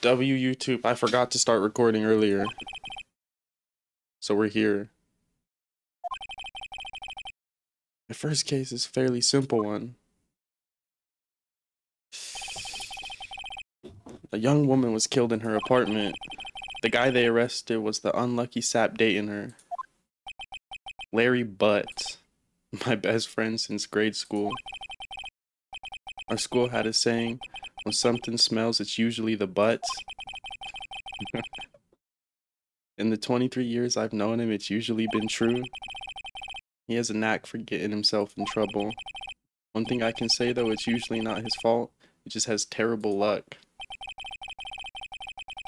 YouTube. I forgot to start recording earlier. So we're here. My first case is a fairly simple one. A young woman was killed in her apartment. The guy they arrested was the unlucky sap dating her. Larry Butt. My best friend since grade school. Our school had a saying, when something smells, it's usually the butt. In the 23 years I've known him, it's usually been true. He has a knack for getting himself in trouble. One thing I can say though, it's usually not his fault. He just has terrible luck.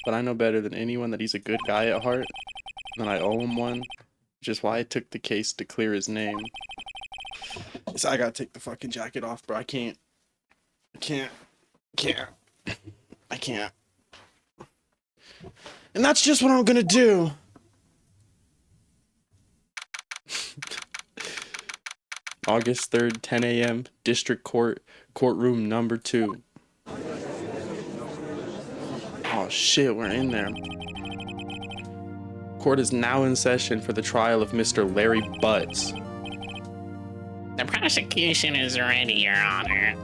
But I know better than anyone that he's a good guy at heart, and I owe him one, which is why I took the case to clear his name. So I gotta take the fucking jacket off, bro. I can't. And that's just what I'm gonna do. August 3rd, 10 a.m., District Court, courtroom number 2. Oh shit, we're in there. Court is now in session for the trial of Mr. Larry Butts. The prosecution is ready, Your Honor.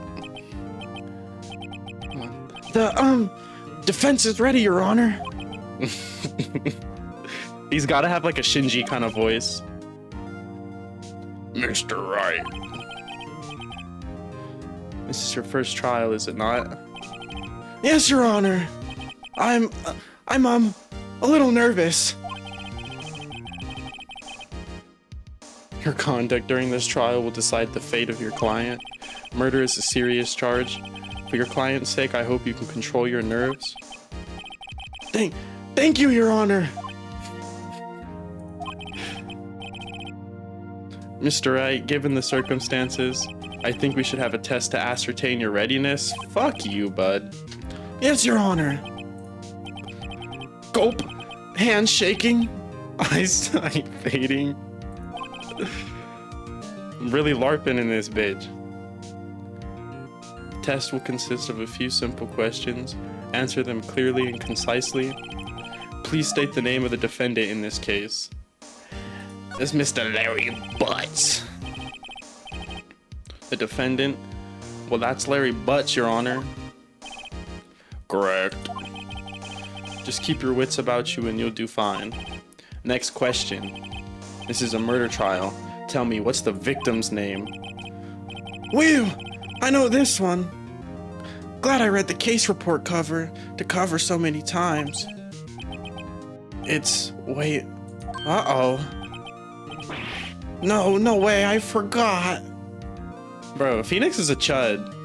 The, defense is ready, Your Honor. He's gotta have like a Shinji kind of voice. Mr. Wright. This is your first trial, is it not? Yes, Your Honor. I'm a little nervous. Your conduct during this trial will decide the fate of your client. Murder is a serious charge. For your client's sake, I hope you can control your nerves. Thank you, Your Honor. Mr. Wright, given the circumstances, I think we should have a test to ascertain your readiness. Fuck you, bud. Yes, Your Honor. Gulp. Hands shaking. Eyesight fading. I'm really LARPing in this bitch. The test will consist of a few simple questions. Answer them clearly and concisely. Please state the name of the defendant in this case. It's Mr. Larry Butts. The defendant? Well, that's Larry Butts, Your Honor. Correct. Just keep your wits about you and you'll do fine. Next question. This is a murder trial. Tell me, what's the victim's name? Whew! I know this one. Glad I read the case report cover to cover so many times. Wait. Uh-oh. No way, I forgot. Bro, Phoenix is a chud.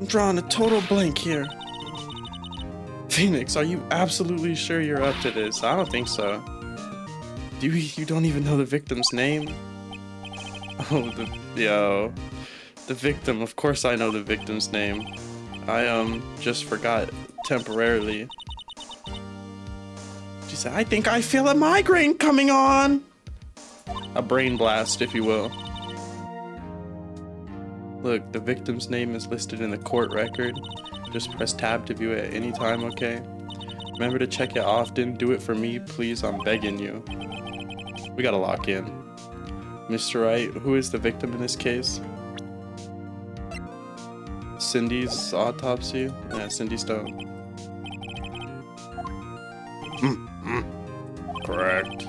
I'm drawing a total blank here. Phoenix, are you absolutely sure you're up to this? I don't think so. You don't even know the victim's name? Oh, the victim. Of course I know the victim's name. I just forgot temporarily. She said, I think I feel a migraine coming on. A brain blast, if you will. Look, the victim's name is listed in the court record. Just press tab to view it at any time, okay? Remember to check it often. Do it for me, please. I'm begging you. We gotta lock in. Mr. Wright, who is the victim in this case? Cindy's autopsy? Yeah, Cindy Stone. Correct.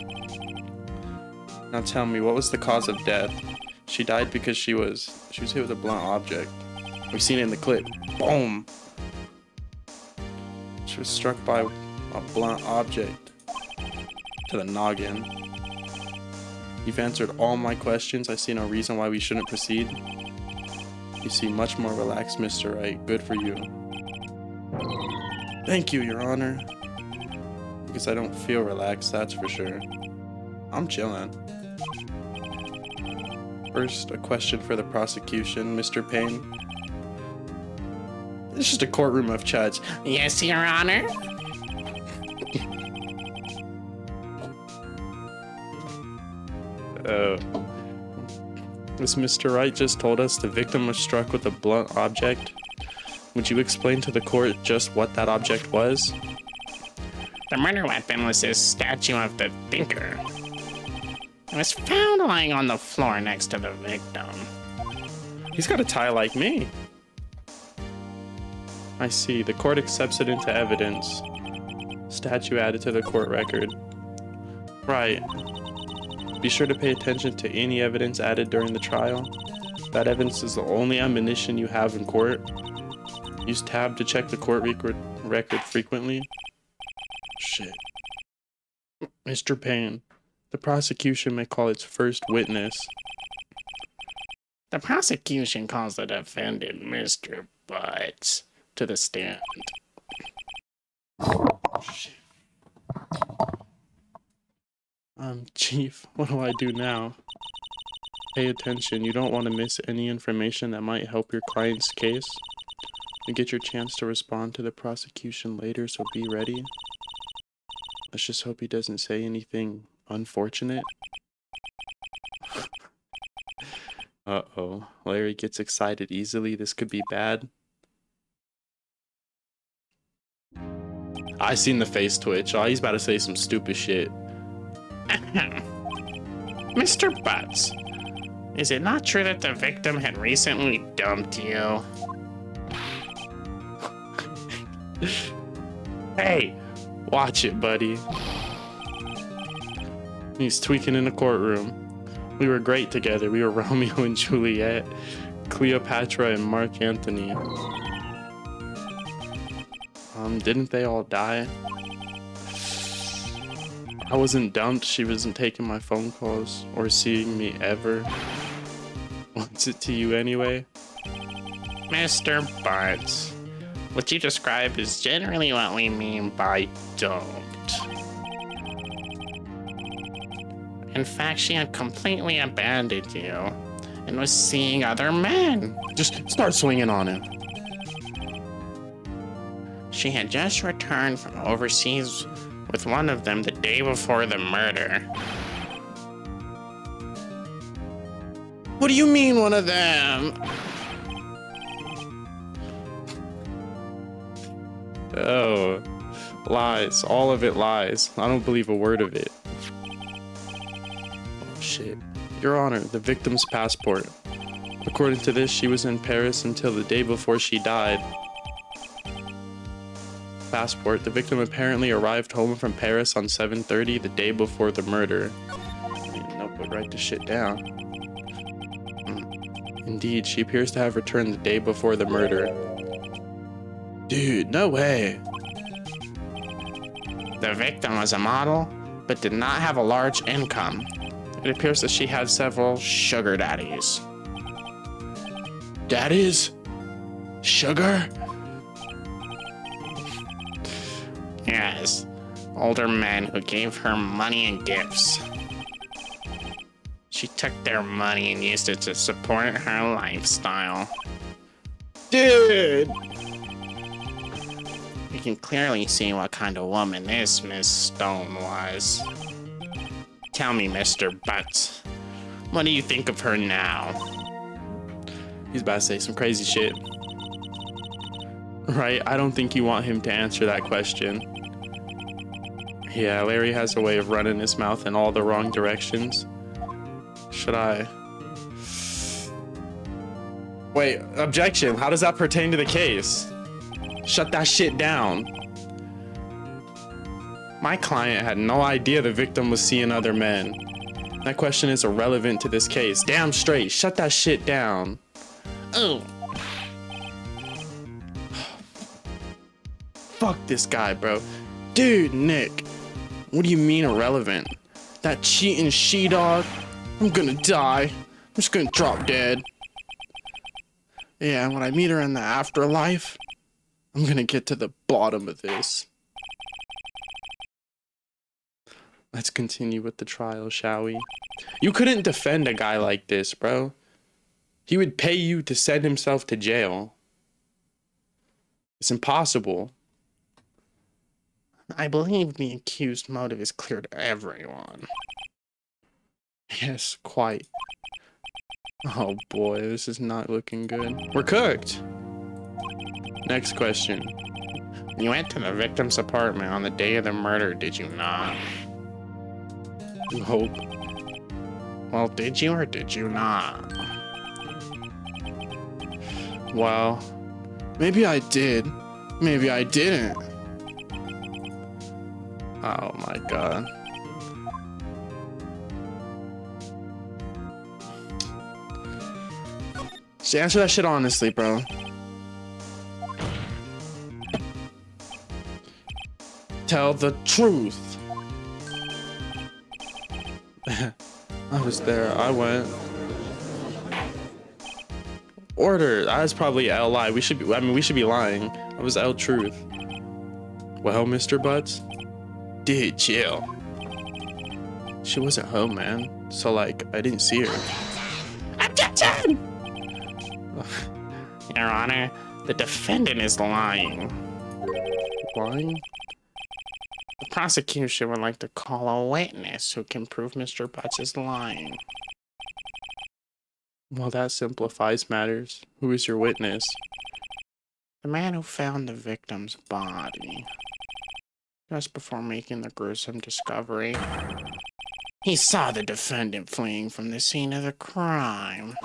Now tell me, what was the cause of death? She died because she was hit with a blunt object. We've seen it in the clip. Boom! She was struck by a blunt object to the noggin. You've answered all my questions. I see no reason why we shouldn't proceed. You seem much more relaxed, Mr. Wright. Good for you. Thank you, Your Honor. Because I don't feel relaxed, that's for sure. I'm chilling. First, a question for the prosecution, Mr. Payne. It's just a courtroom of chuds. Yes, Your Honor. As Mr. Wright just told us, the victim was struck with a blunt object. Would you explain to the court just what that object was? The murder weapon was this statue of the thinker. It was found lying on the floor next to the victim. He's got a tie like me. I see. The court accepts it into evidence. Statue added to the court record. Right. Be sure to pay attention to any evidence added during the trial. That evidence is the only ammunition you have in court. Use tab to check the court record frequently. Shit. Mr. Payne, the prosecution may call its first witness. The prosecution calls the defendant Mr. Butts to the stand. Shit. Chief, what do I do now? Pay attention. You don't want to miss any information that might help your client's case. You get your chance to respond to the prosecution later, so be ready. Let's just hope he doesn't say anything unfortunate. Uh-oh. Larry gets excited easily. This could be bad. I seen the face twitch. Oh, he's about to say some stupid shit. Mr. Butts, is it not true that the victim had recently dumped you? Hey, watch it, buddy. He's tweaking in the courtroom. We were great together. We were Romeo and Juliet, Cleopatra and Mark Antony. Didn't they all die? I wasn't dumped. She wasn't taking my phone calls or seeing me ever. What's it to you anyway? Mr. Butts, what you describe is generally what we mean by dumped. In fact, she had completely abandoned you and was seeing other men. Just start swinging on him. She had just returned from overseas with one of them the day before the murder. What do you mean, one of them? Oh, lies. All of it lies. I don't believe a word of it. Oh, shit. Your Honor, the victim's passport. According to this, she was in Paris until the day before she died. Passport. The victim apparently arrived home from Paris on 7:30 the day before the murder. Notebook, write this shit down. Indeed, she appears to have returned the day before the murder. Dude, no way. The victim was a model, but did not have a large income. It appears that she had several sugar daddies. Daddies? Sugar? Yes, older men who gave her money and gifts. She took their money and used it to support her lifestyle. Dude! You can clearly see what kind of woman this Miss Stone was. Tell me, Mr. Butts, what do you think of her now? He's about to say some crazy shit. Right? I don't think you want him to answer that question. Yeah, Larry has a way of running his mouth in all the wrong directions. Should I? Wait, objection. How does that pertain to the case? Shut that shit down. My client had no idea the victim was seeing other men. That question is irrelevant to this case. Damn straight. Shut that shit down. Oh. Fuck this guy, bro. Dude, Nick. What do you mean irrelevant? That cheating she-dog? I'm gonna die. I'm just gonna drop dead. Yeah, when I meet her in the afterlife, I'm gonna get to the bottom of this. Let's continue with the trial, shall we? You couldn't defend a guy like this, bro. He would pay you to send himself to jail. It's impossible. I believe the accused motive is clear to everyone. Yes, quite. Oh boy, this is not looking good. We're cooked. Next question. You went to the victim's apartment on the day of the murder, did you not? Nope. Well, did you or did you not? Well, maybe I did. Maybe I didn't. Oh my god. Just answer that shit honestly, bro. Tell the truth. I was there. I went. Order. I was probably L lie. We should be. I mean, we should be lying. I was L truth. Well, Mr. Butts. Dude, chill. She wasn't home, man. So like, I didn't see her. Objection! Your Honor, the defendant is lying. Lying? The prosecution would like to call a witness who can prove Mr. Butts is lying. Well, that simplifies matters. Who is your witness? The man who found the victim's body just before making the gruesome discovery. He saw the defendant fleeing from the scene of the crime.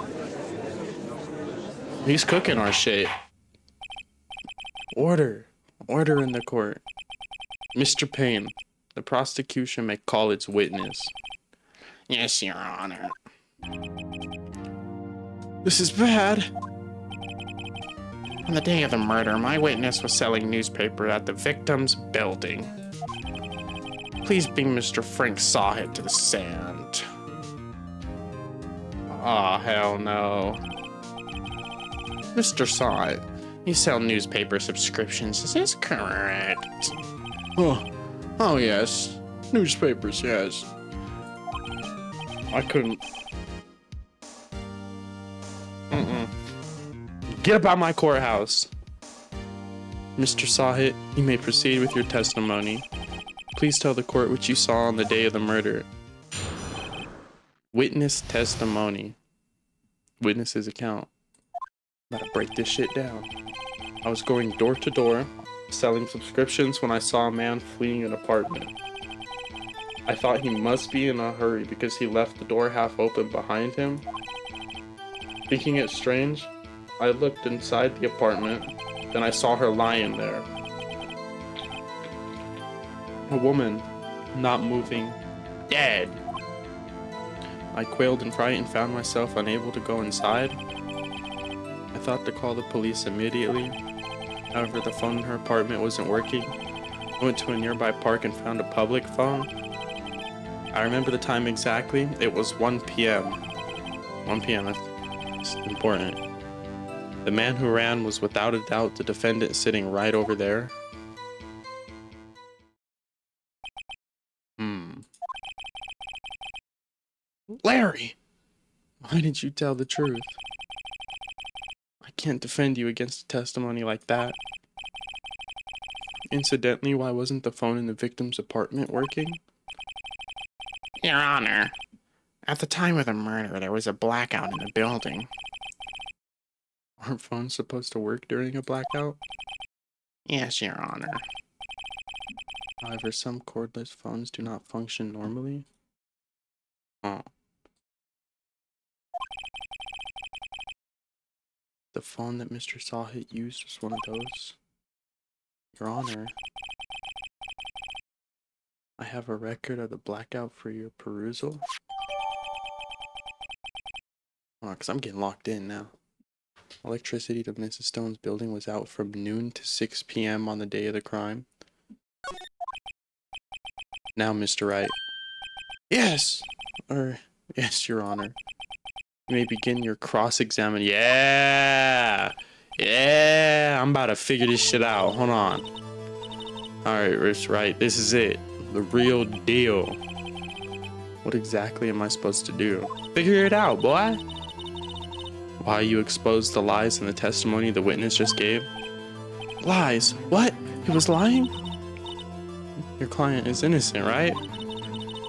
He's cooking our shit. Order. Order in the court. Mr. Payne, the prosecution may call its witness. Yes, Your Honor. This is bad. On the day of the murder, my witness was selling newspaper at the victim's building. Please bring Mr. Frank Sawhead to the stand. Aw, hell no. Mr. Sawhead, you sell newspaper subscriptions, is this correct? Oh yes. Newspapers, yes. I couldn't. Get up out my courthouse. Mr. Sawhead, you may proceed with your testimony. Please tell the court what you saw on the day of the murder. Witness testimony. Witness's account. I'm about to break this shit down. I was going door to door, selling subscriptions when I saw a man fleeing an apartment. I thought he must be in a hurry because he left the door half open behind him. Thinking it strange, I looked inside the apartment, then I saw her lying there. A woman, not moving, dead. I quailed in fright and found myself unable to go inside. I thought to call the police immediately. However, the phone in her apartment wasn't working. I went to a nearby park and found a public phone. I remember the time exactly. It was 1 p.m. 1 p.m. That's important. The man who ran was without a doubt the defendant sitting right over there. Larry! Why didn't you tell the truth? I can't defend you against a testimony like that. Incidentally, why wasn't the phone in the victim's apartment working? Your Honor, at the time of the murder, there was a blackout in the building. Aren't phones supposed to work during a blackout? Yes, Your Honor. However, some cordless phones do not function normally. Oh. The phone that Mr. Sawhead used was one of those. Your Honor, I have a record of the blackout for your perusal. Because I'm getting locked in now. Electricity to Mrs. Stone's building was out from noon to 6 p.m. on the day of the crime. Now, Mr. Wright. Yes! Yes, Your Honor. You may begin your cross-examination. Yeah! Yeah! I'm about to figure this shit out. Hold on. Alright, Mr. Wright. This is it. The real deal. What exactly am I supposed to do? Figure it out, boy! Why you exposed the lies in the testimony the witness just gave? Lies? What? He was lying? Your client is innocent, right?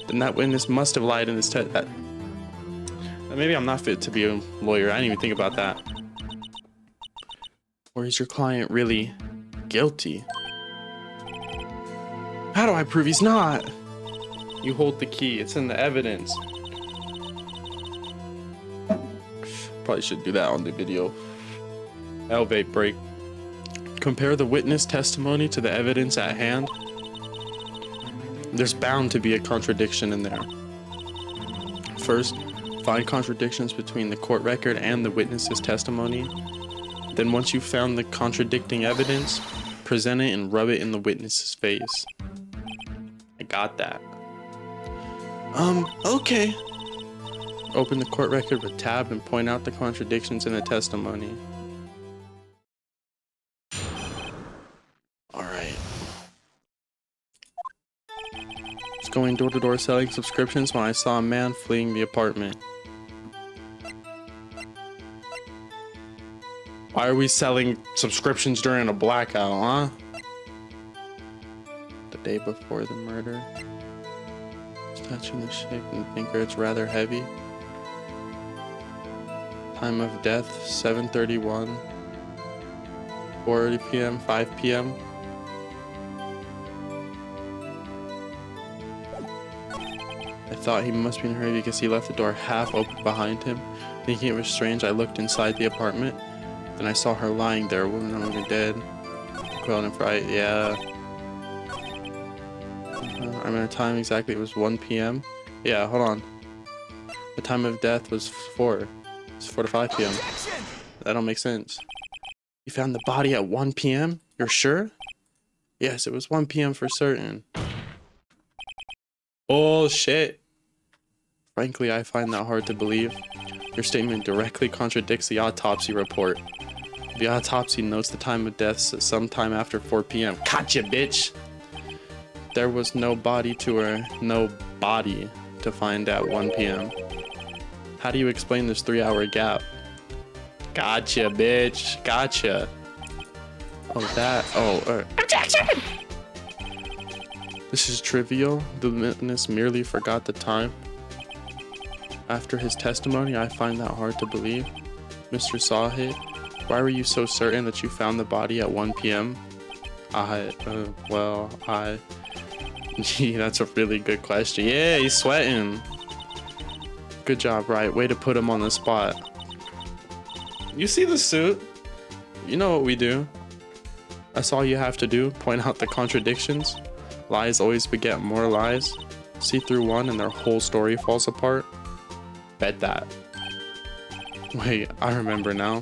Then that witness must have lied in this test. Maybe I'm not fit to be a lawyer. I didn't even think about that. Or is your client really guilty? How do I prove he's not? You hold the key. It's in the evidence. Probably should do that on the video. Elevate break. Compare the witness testimony to the evidence at hand. There's bound to be a contradiction in there. First, find contradictions between the court record and the witness's testimony. Then once you've found the contradicting evidence, present it and rub it in the witness's face. I got that. Okay. Open the court record with tab and point out the contradictions in the testimony. Alright. I was going door to door selling subscriptions when I saw a man fleeing the apartment. Why are we selling subscriptions during a blackout, huh? The day before the murder. Touching the shape and thinker, it's rather heavy. Time of death, 7:31. 4:30 p.m., 5 p.m. I thought he must be in a hurry because he left the door half open behind him. Thinking it was strange, I looked inside the apartment. Then I saw her lying there, woman already dead. Quelled and fright, yeah. I remember the time exactly, it was 1 p.m. Yeah, hold on. The time of death was 4. It's 4 to 5 p.m. That don't make sense. You found the body at 1 p.m.? You're sure? Yes, it was 1 p.m. for certain. Bullshit. Frankly, I find that hard to believe. Your statement directly contradicts the autopsy report. The autopsy notes the time of death sometime after 4 p.m. Gotcha, bitch! There was no body to her, no body to find at 1 p.m. How do you explain this 3-hour gap? Gotcha, bitch. Gotcha. Objection! This is trivial. The witness merely forgot the time. After his testimony, I find that hard to believe. Mr. Sahit, why were you so certain that you found the body at 1 p.m.? Gee, that's a really good question. Yeah, he's sweating. Good job, right? Way to put him on the spot. You see the suit? You know what we do. That's all you have to do. Point out the contradictions. Lies always beget more lies. See through one and their whole story falls apart. Bet that. Wait, I remember now.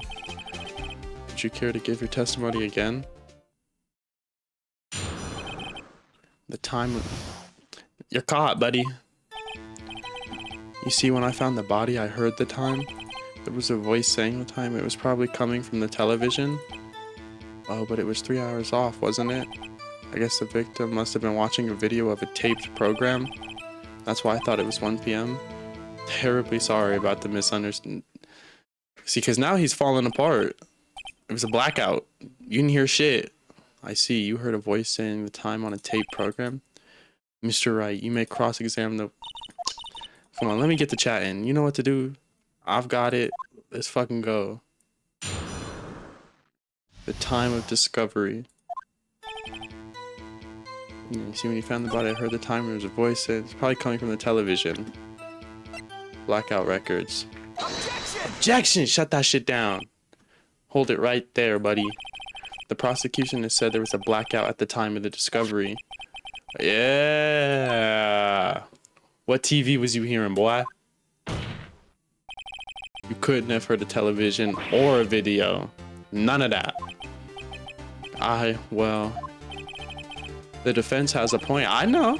Would you care to give your testimony again? The time... You're caught, buddy. You see, when I found the body, I heard the time. There was a voice saying the time. It was probably coming from the television. Oh, but it was 3 hours off, wasn't it? I guess the victim must have been watching a video of a taped program. That's why I thought it was 1 p.m. Terribly sorry about the misunderstanding. See, because now he's falling apart. It was a blackout. You didn't hear shit. I see. You heard a voice saying the time on a tape program. Mr. Wright, you may cross-examine the... Come on, let me get the chat in. You know what to do. I've got it. Let's fucking go. The time of discovery. You see, when you found the body, I heard the time. There was a voice saying it's probably coming from the television. Blackout records. Objection! Shut that shit down. Hold it right there, buddy. The prosecution has said there was a blackout at the time of the discovery. Yeah. What TV was you hearing, boy? You couldn't have heard a television or a video. None of that. Well, the defense has a point. I know.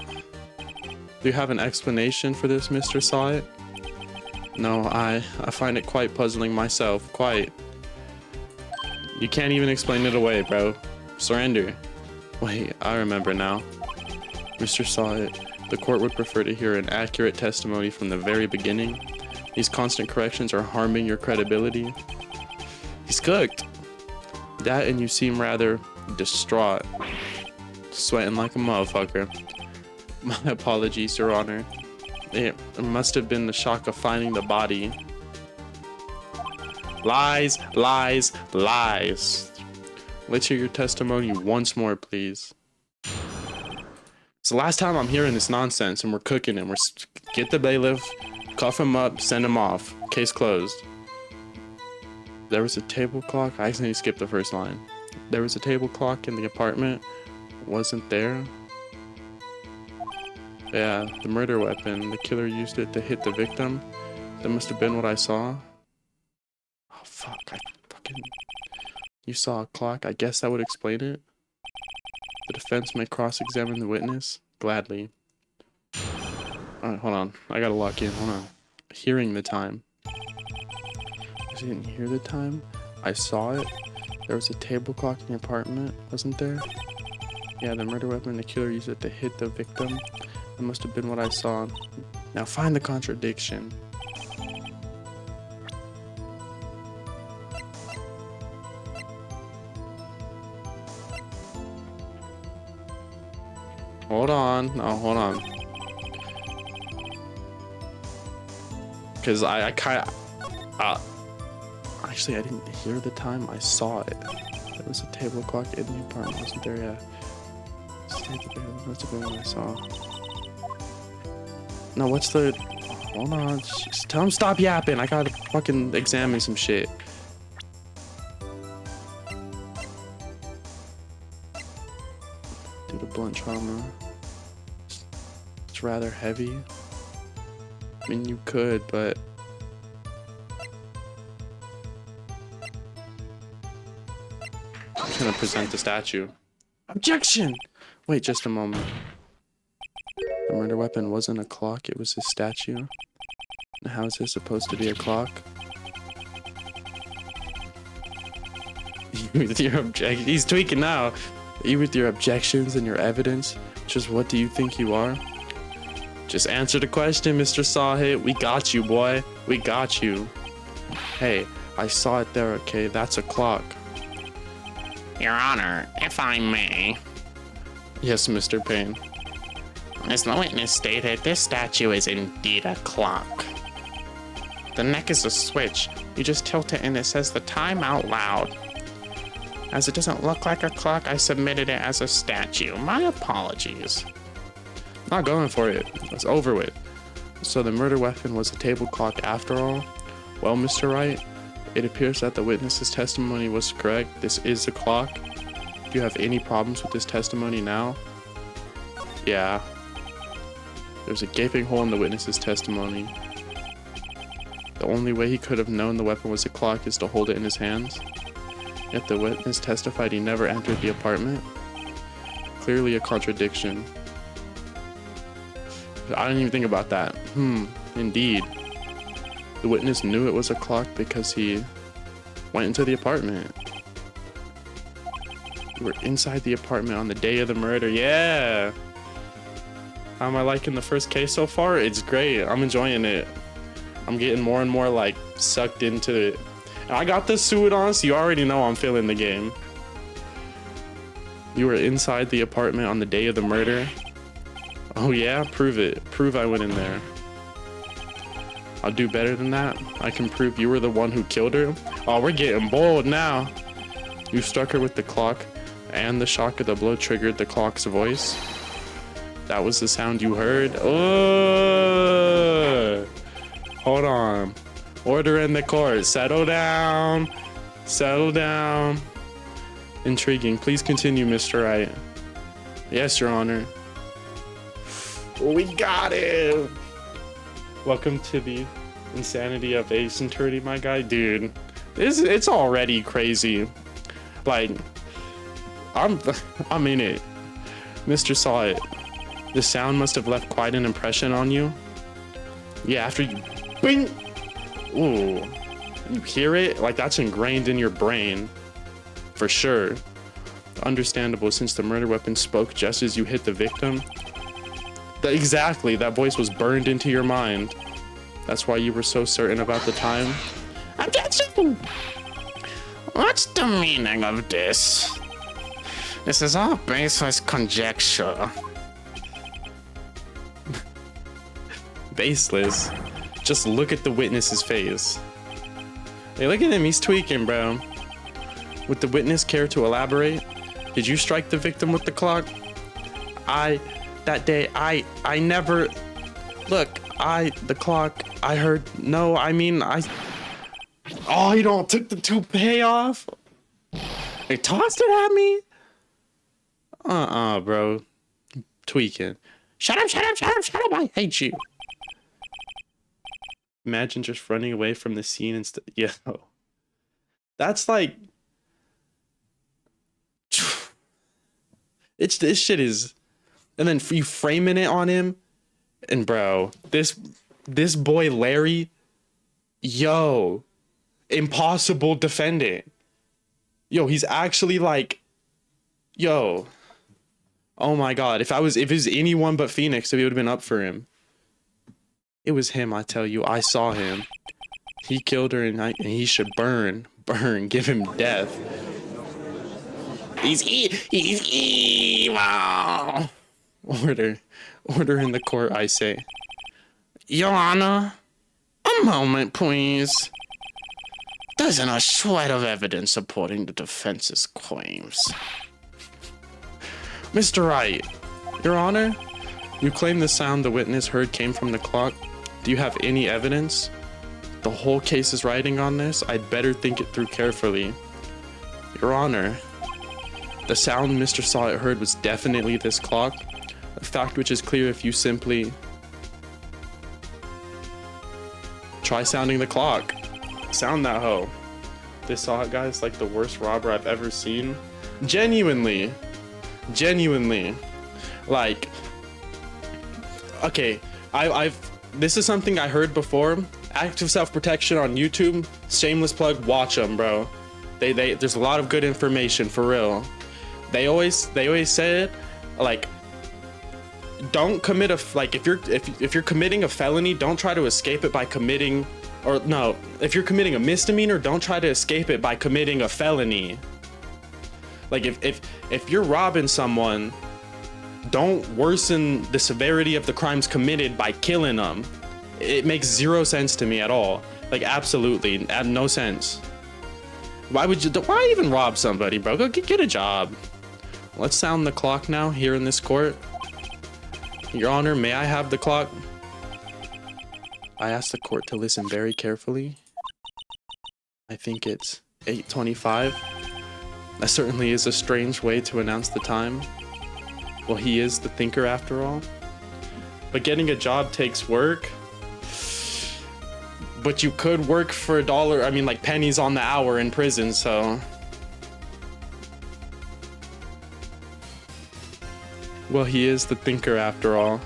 Do you have an explanation for this, Mr. Sahit? No, I find it quite puzzling myself. Quite. You can't even explain it away, bro. Surrender. Wait, I remember now. Mr. Sahit, the court would prefer to hear an accurate testimony from the very beginning. These constant corrections are harming your credibility. He's cooked. That, and you seem rather distraught. Sweating like a motherfucker. My apologies, Your Honor. It must have been the shock of finding the body. Lies, lies, lies. Let's hear your testimony once more, please. It's the last time I'm hearing this nonsense, and we're cooking him. Get the bailiff, cuff him up, send him off. Case closed. There was a table clock. I accidentally skipped the first line. There was a table clock in the apartment. Wasn't there? Yeah, the murder weapon. The killer used it to hit the victim. That must have been what I saw. Oh, fuck. You saw a clock? I guess that would explain it. The defense may cross-examine the witness. Gladly. Alright, hold on. I gotta lock in. Hold on. Hearing the time. I didn't hear the time. I saw it. There was a table clock in the apartment, wasn't there? Yeah, the murder weapon. The killer used it to hit the victim. That must have been what I saw. Now find the contradiction. Hold on. No, hold on. Because I kind of... actually, I didn't hear the time. I saw it. There was a table clock in the apartment, wasn't there? Yeah. Must have been what I saw. No, what's the... Hold on. Just tell him stop yapping. I gotta fucking examine some shit. Due to blunt trauma. It's rather heavy. I mean, you could, but... I'm just gonna present the statue. Objection! Wait just a moment. The murder weapon wasn't a clock, it was a statue. And how is this supposed to be a clock? You with your objection, he's tweaking now. You with your objections and your evidence, just what do you think you are? Just answer the question, Mr. Sawhit. We got you, boy. We got you. Hey, I saw it there, okay? That's a clock. Your Honor, if I may. Yes, Mr. Payne. As the witness stated, this statue is indeed a clock. The neck is a switch. You just tilt it and it says the time out loud. As it doesn't look like a clock, I submitted it as a statue. My apologies. Not going for it. It's over with. So the murder weapon was a table clock after all? Well, Mr. Wright, it appears that the witness's testimony was correct. This is a clock. Do you have any problems with this testimony now? Yeah. There's a gaping hole in the witness's testimony. The only way he could have known the weapon was a clock is to hold it in his hands. Yet the witness testified he never entered the apartment. Clearly a contradiction. I didn't even think about that. Indeed. The witness knew it was a clock because he went into the apartment. You were inside the apartment on the day of the murder. Yeah! How am I liking the first case so far? It's great. I'm enjoying it. I'm getting more and more like sucked into it. And I got the suit on, so you already know I'm feeling the game. You were inside the apartment on the day of the murder. Oh yeah? Prove it. Prove I went in there. I'll do better than that. I can prove you were the one who killed her. Oh, we're getting bold now. You struck her with the clock, and the shock of the blow triggered the clock's voice. That was the sound you heard. Oh! Hold on. Order in the court. Settle down. Settle down. Intriguing. Please continue, Mr. Wright. Yes, Your Honor. We got it. Welcome to the insanity of Ace Attorney, my guy. Dude, it's already crazy. Like, I'm in it. Mr. Saw It. The sound must have left quite an impression on you. Yeah, after you bing. Ooh. You hear it? Like, that's ingrained in your brain. For sure. Understandable, since the murder weapon spoke just as you hit the victim. Exactly, that voice was burned into your mind. That's why you were so certain about the time. Objection! What's the meaning of this? This is all baseless conjecture. Baseless? Just look at the witness's face. Hey, look at him, he's tweaking, bro. Would the witness care to elaborate? Did you strike the victim with the clock? That day, I never, look, the clock, I heard, no, I mean, oh, you don't took the toupee off? They tossed it at me? Bro. Tweaking. Shut up, I hate you. Imagine just running away from the scene instead. Yo. That's like... this shit is... And then you framing it on him. And bro, this boy Larry, yo, impossible defendant. Yo, he's actually like, yo, oh my God. If it was anyone but Phoenix, it would have been up for him. It was him, I tell you. I saw him. He killed her, and he should burn, give him death. He's evil. Order in the court, I say. Your Honor, a moment, please. There isn't a shred of evidence supporting the defense's claims. Mr. Wright, Your Honor, you claim the sound the witness heard came from the clock. Do you have any evidence? The whole case is riding on this. I'd better think it through carefully. Your Honor, the sound Mr. Sahit heard was definitely this clock, a fact which is clear if you simply try sounding the clock. Sound that hoe. This Sahit guy is like the worst robber I've ever seen. Genuinely. Like, okay, this is something I heard before. Active self-protection on YouTube. Shameless plug. Watch them, bro. There's a lot of good information for real. They always said, like, don't commit if you're committing a felony, don't try to escape it by committing, or no, if you're committing a misdemeanor, don't try to escape it by committing a felony. Like if you're robbing someone, don't worsen the severity of the crimes committed by killing them. It makes zero sense to me at all. Like, absolutely, no sense. Why even rob somebody, bro? Go get a job. Let's sound the clock now here in this court. Your Honor, may I have the clock? I ask the court to listen very carefully. I think it's 8:25. That certainly is a strange way to announce the time. Well, he is the thinker after all. But getting a job takes work. But you could work for $1, I mean, like pennies on the hour in prison, so. Well, he is the thinker after all.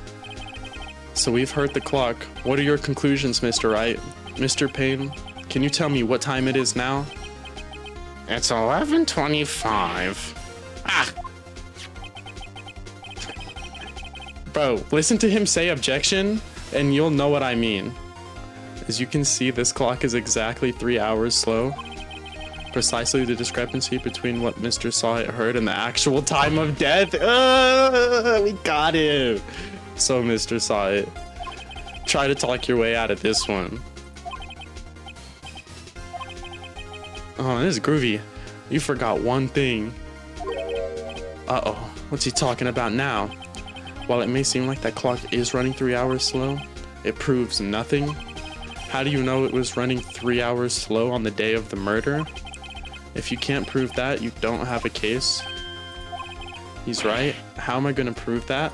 So we've heard the clock. What are your conclusions, Mr. Wright? Mr. Payne, can you tell me what time it is now? It's 11:25. Ah! Bro, listen to him say objection, and you'll know what I mean. As you can see, this clock is exactly 3 hours slow. Precisely the discrepancy between what Mr. Sahit heard and the actual time of death. We got him. So, Mr. Sahit, try to talk your way out of this one. Oh, this is groovy. You forgot one thing. Uh-oh. What's he talking about now? While it may seem like that clock is running 3 hours slow, it proves nothing. How do you know it was running 3 hours slow on the day of the murder? If you can't prove that, you don't have a case. He's right. How am I gonna prove that?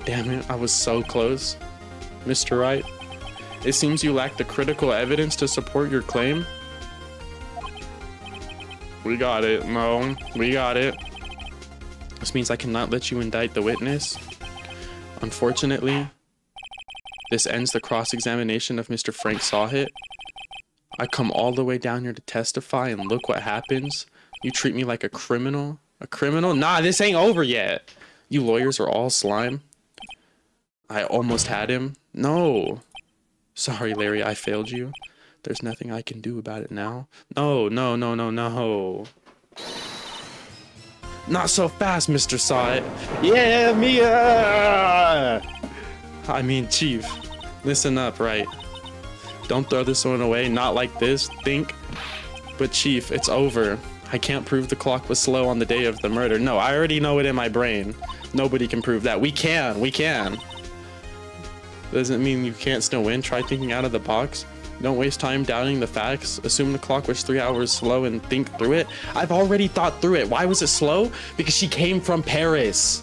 Damn it, I was so close. Mr. Wright, it seems you lack the critical evidence to support your claim. We got it. No, we got it. This means I cannot let you indict the witness. Unfortunately, this ends the cross-examination of Mr. Frank Sahit. I come all the way down here to testify, and look what happens. You treat me like a criminal. A criminal? Nah, this ain't over yet. You lawyers are all slime. I almost had him. No. Sorry, Larry, I failed you. There's nothing I can do about it now. No. Not so fast, Mr. Sahit. Yeah, Mia! I mean, Chief, listen up, right? Don't throw this one away, not like this, think. But Chief, it's over. I can't prove the clock was slow on the day of the murder. No, I already know it in my brain. Nobody can prove that. We can. Doesn't mean you can't still win. Try thinking out of the box. Don't waste time doubting the facts. Assume the clock was 3 hours slow and think through it. I've already thought through it. Why was it slow? Because she came from Paris.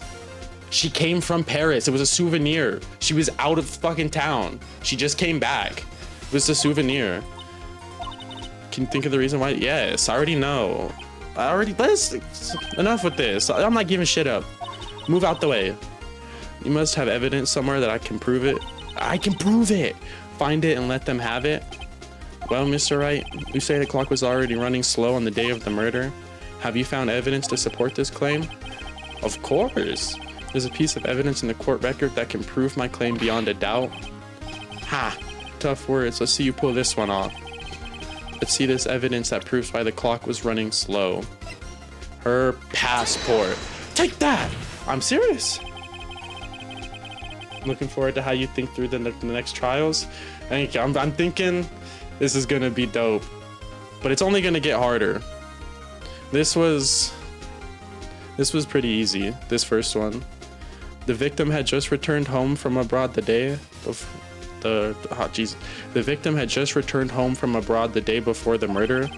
She came from Paris. It was a souvenir. She was out of fucking town. She just came back. It was a souvenir. Can you think of the reason why? Yes, I already know. Enough with this. I'm not giving shit up. Move out the way. You must have evidence somewhere that I can prove it. I can prove it. Find it and let them have it. Well, Mr. Wright, you say the clock was already running slow on the day of the murder. Have you found evidence to support this claim? Of course. There's a piece of evidence in the court record that can prove my claim beyond a doubt. Ha! Tough words. Let's see you pull this one off. Let's see this evidence that proves why the clock was running slow. Her passport. Take that! I'm serious. Looking forward to how you think through the next trials. I'm thinking this is gonna be dope, but it's only gonna get harder. This was pretty easy, this first one. The victim had just returned home from abroad the day before the victim had just returned home from abroad the day before the murder.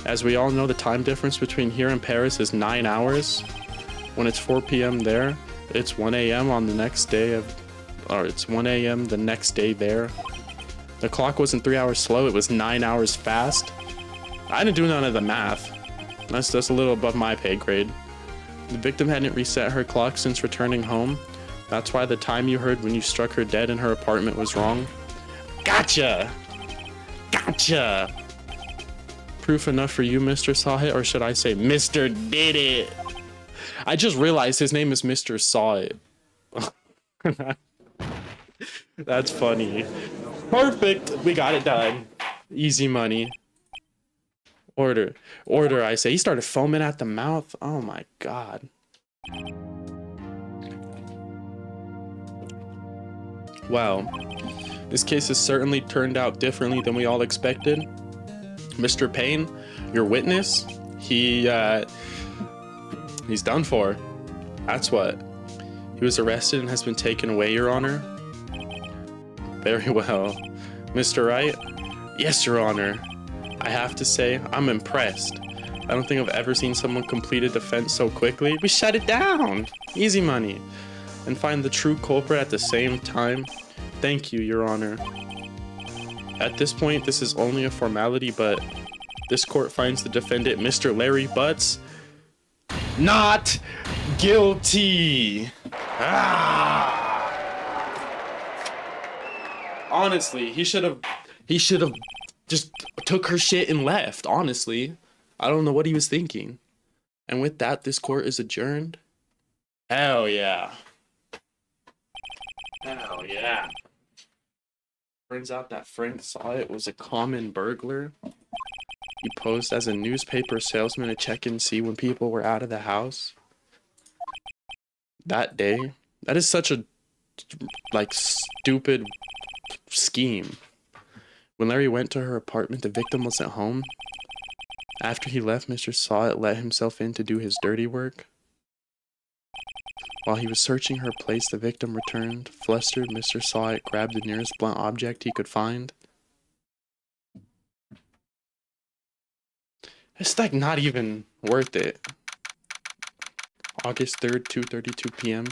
As we all know, the time difference between here and Paris is 9 hours. When it's 4 p.m. there, it's 1 a.m. on the next day it's 1 a.m. the next day there. The clock wasn't 3 hours slow, it was 9 hours fast. I didn't do none of the math. That's a little above my pay grade. The victim hadn't reset her clock since returning home. That's why the time you heard when you struck her dead in her apartment was wrong. Gotcha! Gotcha! Proof enough for you, Mr. Saw It, or should I say Mr. Did It? I just realized his name is Mr. Saw It. That's funny. Perfect. We got it done. Easy money. Order, I say. He started foaming at the mouth. Oh my god. Wow. This case has certainly turned out differently than we all expected. Mr. Payne, your witness, he's done for. That's what. He was arrested and has been taken away, Your Honor. Very well. Mr. Wright? Yes, Your Honor. I have to say, I'm impressed. I don't think I've ever seen someone complete a defense so quickly. We shut it down! Easy money. And find the true culprit at the same time. Thank you, Your Honor. At this point, this is only a formality, but this court finds the defendant, Mr. Larry Butts, not guilty. Ah! Honestly, he should have just took her shit and left, honestly. I don't know what he was thinking. And with that, this court is adjourned. Hell yeah. Hell yeah. Turns out that Frank Saw It was a common burglar. He posed as a newspaper salesman to check and see when people were out of the house. That day. That is such a, stupid scheme. When Larry went to her apartment, the victim wasn't home. After he left, Mr. Saw It let himself in to do his dirty work. While he was searching her place, the victim returned. Flustered, Mr. Saw It grabbed the nearest blunt object he could find. It's not even worth it. August 3rd, 2:32 p.m.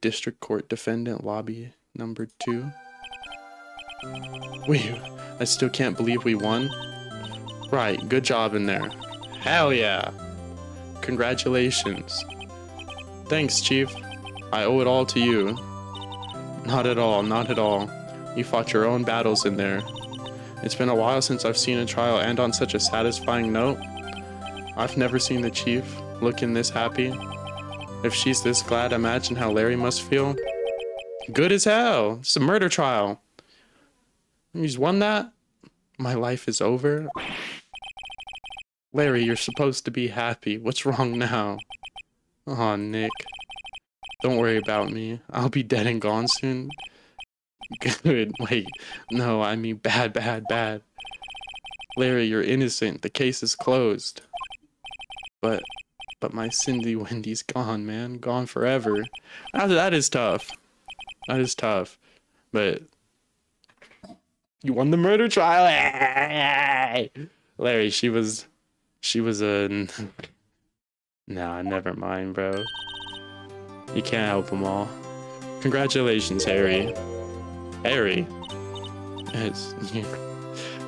District Court Defendant Lobby number 2. I still can't believe we won. Right, good job in there. Hell yeah. Congratulations. Thanks, Chief. I owe it all to you. Not at all, not at all. You fought your own battles in there. It's been a while since I've seen a trial end on such a satisfying note. I've never seen the Chief looking this happy. If she's this glad, imagine how Larry must feel. Good as hell. It's a murder trial. He's won that? My life is over? Larry, you're supposed to be happy. What's wrong now? Aw, Nick. Don't worry about me. I'll be dead and gone soon. Good. Wait. No, I mean bad, bad, bad. Larry, you're innocent. The case is closed. But my Cindy Wendy's gone, man. Gone forever. That is tough. That is tough. But you won the murder trial. Larry, she was a nah, never mind, bro. You can't help them all. Congratulations, Harry. Harry.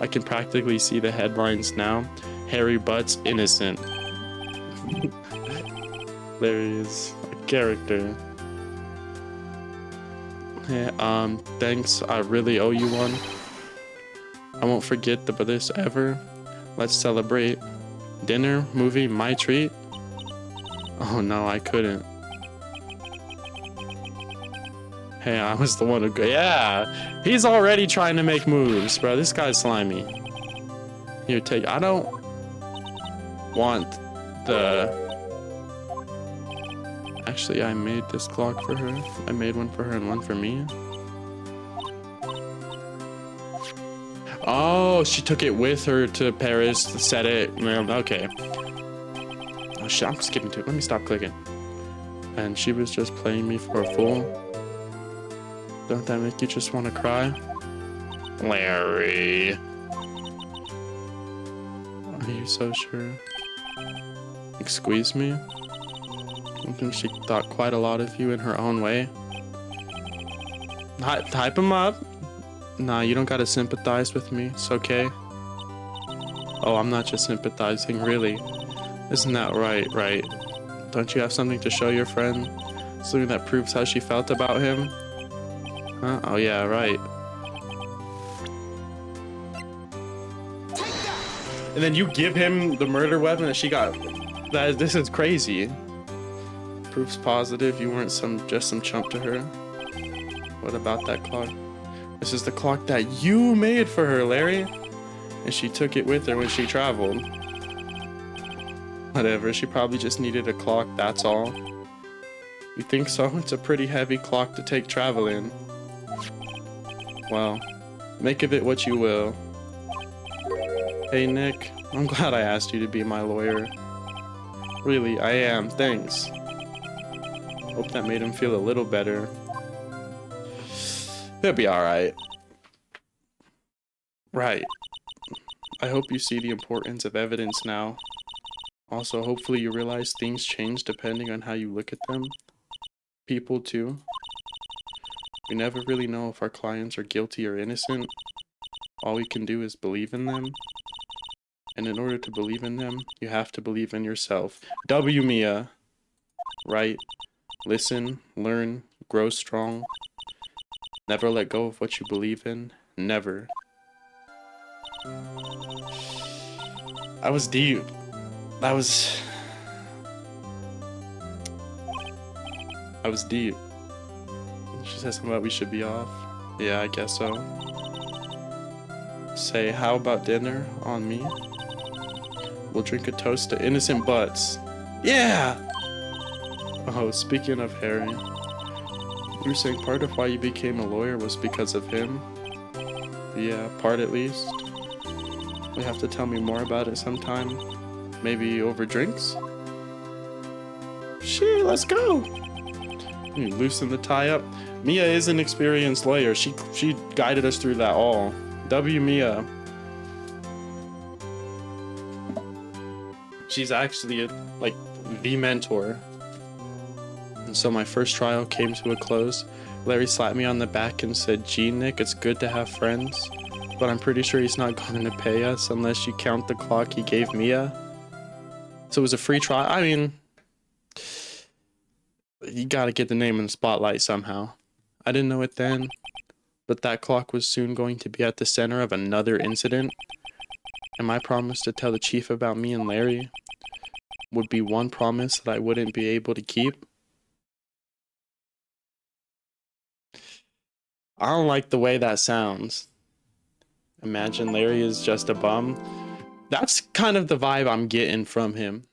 I can practically see the headlines now. Harry Butts innocent. Larry is a character. Yeah, thanks. I really owe you one. I won't forget this ever. Let's celebrate. Dinner, movie, my treat. Oh no, I couldn't. Hey, I was the one who yeah, he's already trying to make moves, bro. This guy's slimy. Here, take. I don't want the. Actually, I made this clock for her. I made one for her and one for me. Oh, she took it with her to Paris to set it. Okay. Oh shit, I'm skipping to it. Let me stop clicking. And she was just playing me for a fool. Don't that make you just want to cry? Larry. Are you so sure? Squeeze me? I think she thought quite a lot of you in her own way. Hype him up. Nah, you don't gotta sympathize with me. It's okay. Oh, I'm not just sympathizing, really. Isn't that right? Don't you have something to show your friend? Something that proves how she felt about him? Huh? Oh yeah, right. And then you give him the murder weapon that she got. This is crazy. Proof's positive you weren't just some chump to her. What about that clock? This is the clock that you made for her, Larry. And she took it with her when she traveled. Whatever, she probably just needed a clock, that's all. You think so? It's a pretty heavy clock to take travel in. Well, make of it what you will. Hey Nick, I'm glad I asked you to be my lawyer. Really, I am, thanks. Hope that made him feel a little better. He'll be alright. Right. I hope you see the importance of evidence now. Also, hopefully you realize things change depending on how you look at them. People too. We never really know if our clients are guilty or innocent. All we can do is believe in them. And in order to believe in them, you have to believe in yourself. W Mia. Right? Listen, learn, grow strong. Never let go of what you believe in. Never. I was deep. I was deep. She said something about we should be off. Yeah, I guess so. Say, how about dinner on me? We'll drink a toast to innocent butts. Yeah! Oh, speaking of Harry, you were saying part of why you became a lawyer was because of him? Yeah, part at least. You have to tell me more about it sometime. Maybe over drinks? Shit, let's go! You loosen the tie up. Mia is an experienced lawyer. She guided us through that all. W Mia. She's actually like the mentor. And so my first trial came to a close. Larry slapped me on the back and said, "Gee, Nick, it's good to have friends, but I'm pretty sure he's not going to pay us unless you count the clock he gave Mia." So it was a free trial. I mean, you gotta get the name in the spotlight somehow. I didn't know it then, but that clock was soon going to be at the center of another incident. And my promise to tell the chief about me and Larry would be one promise that I wouldn't be able to keep. I don't like the way that sounds. Imagine Larry is just a bum. That's kind of the vibe I'm getting from him.